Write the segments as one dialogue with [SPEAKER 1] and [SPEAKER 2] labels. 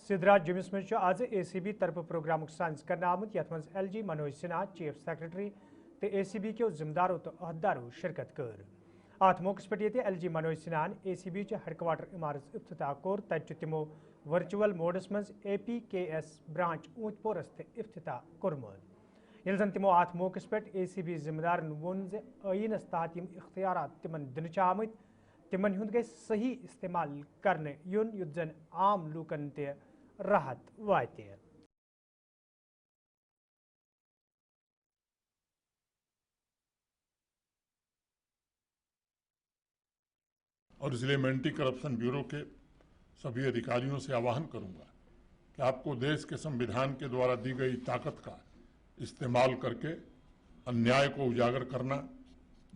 [SPEAKER 1] सिद्धराज जुमिस में आज ACB तरफ प्रोग्राम साइंस करना आमुत यथ मज LG Manoj Sinha chief secretary तो ACB के जिम्मेदारों तो अहदारों शिरकत कर अत मौके पे LG मनोज सिन्हान ACB हेडक्वार्टर इमारत इफ्तिताह कोर तत तिमो वर्चुअल मोडस मज APKS ब्रांच ऊंटपोरस इफ्तिताह कोर्मुत ये जन तिमो अत मौके पे ACB जिम्मेदारन वोन आईनस तहत यम इख्तियारात तिमन दिन आमुत तिमन हुंद गई सही इस्तेमाल करने युन युत जन आम लूकन ते राहत वाते।
[SPEAKER 2] और इसलिए मैं एंटी करप्शन ब्यूरो के सभी अधिकारियों से आह्वान करूंगा कि आपको देश के संविधान के द्वारा दी गई ताकत का इस्तेमाल करके अन्याय को उजागर करना,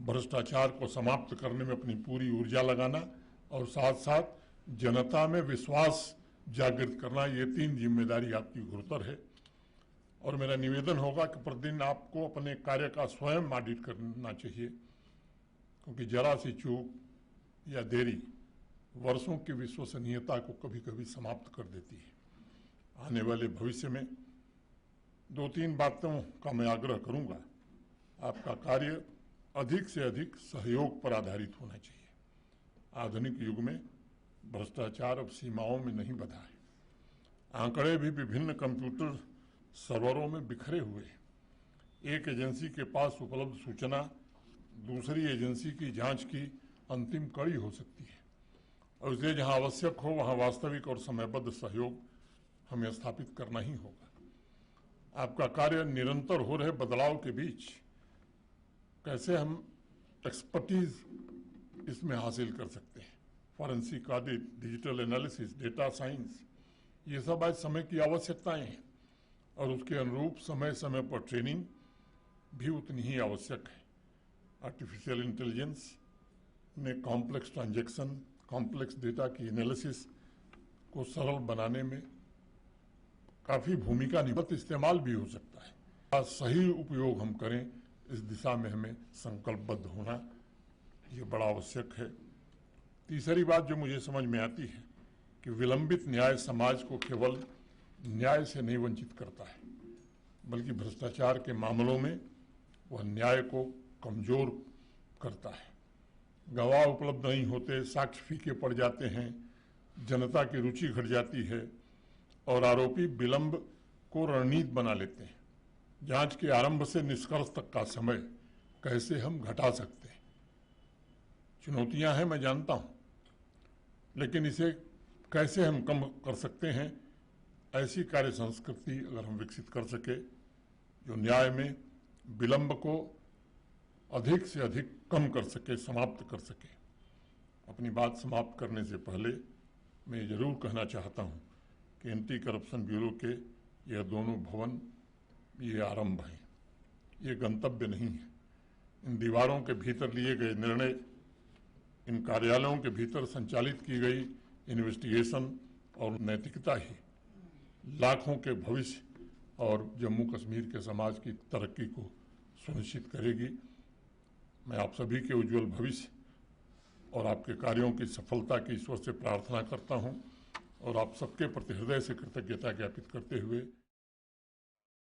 [SPEAKER 2] भ्रष्टाचार को समाप्त करने में अपनी पूरी ऊर्जा लगाना और साथ साथ जनता में विश्वास जागृत करना, ये 3 जिम्मेदारी आपकी गुरुतर है। और मेरा निवेदन होगा कि प्रतिदिन आपको अपने कार्य का स्वयं ऑडिट करना चाहिए, क्योंकि जरा सी चूक या देरी वर्षों की विश्वसनीयता को कभी कभी समाप्त कर देती है। आने वाले भविष्य में 2-3 बातों का मैं आग्रह करूंगा। आपका कार्य अधिक से अधिक सहयोग पर आधारित होना चाहिए। आधुनिक युग में भ्रष्टाचार अब सीमाओं में नहीं बंधा है। आंकड़े भी विभिन्न कंप्यूटर सर्वरों में बिखरे हुए हैं। एक एजेंसी के पास उपलब्ध सूचना दूसरी एजेंसी की जांच की अंतिम कड़ी हो सकती है और इसलिए जहां आवश्यक हो वहां वास्तविक और समयबद्ध सहयोग हमें स्थापित करना ही होगा। आपका कार्य निरंतर हो रहे बदलाव के बीच कैसे हम एक्सपर्टीज इसमें हासिल कर सकते हैं। Forensic audit, digital analysis, data science, ये सब आज समय की आवश्यकताएं हैं और उसके अनुरूप समय समय पर ट्रेनिंग भी उतनी ही आवश्यक है। आर्टिफिशियल इंटेलिजेंस ने कॉम्प्लेक्स ट्रांजैक्शन, कॉम्प्लेक्स डेटा की एनालिसिस को सरल बनाने में काफ़ी भूमिका निभाती, इस्तेमाल भी हो सकता है। सही उपयोग हम करें, इस दिशा में हमें संकल्पबद्ध होना ये बड़ा आवश्यक है। तीसरी बात जो मुझे समझ में आती है कि विलंबित न्याय समाज को केवल न्याय से नहीं वंचित करता है, बल्कि भ्रष्टाचार के मामलों में वह न्याय को कमजोर करता है। गवाह उपलब्ध नहीं होते, साक्ष्य फीके पड़ जाते हैं, जनता की रुचि घट जाती है और आरोपी विलंब को रणनीति बना लेते हैं। जांच के आरंभ से निष्कर्ष तक का समय कैसे हम घटा सकते हैं। चुनौतियां हैं, मैं जानता हूं, लेकिन इसे कैसे हम कम कर सकते हैं, ऐसी कार्य संस्कृति अगर हम विकसित कर सके जो न्याय में विलंब को अधिक से अधिक कम कर सके, समाप्त कर सके। अपनी बात समाप्त करने से पहले मैं जरूर कहना चाहता हूं कि एंटी करप्शन ब्यूरो के यह दोनों भवन ये आरंभ हैं, ये गंतव्य नहीं है। इन दीवारों के भीतर लिए गए निर्णय, इन कार्यालयों के भीतर संचालित की गई इन्वेस्टिगेशन और नैतिकता ही लाखों के भविष्य और जम्मू कश्मीर के समाज की तरक्की को सुनिश्चित करेगी। मैं आप सभी के उज्जवल भविष्य और आपके कार्यों की सफलता की ईश्वर से प्रार्थना करता हूं और आप सबके प्रति हृदय से कृतज्ञता ज्ञापित करते हुए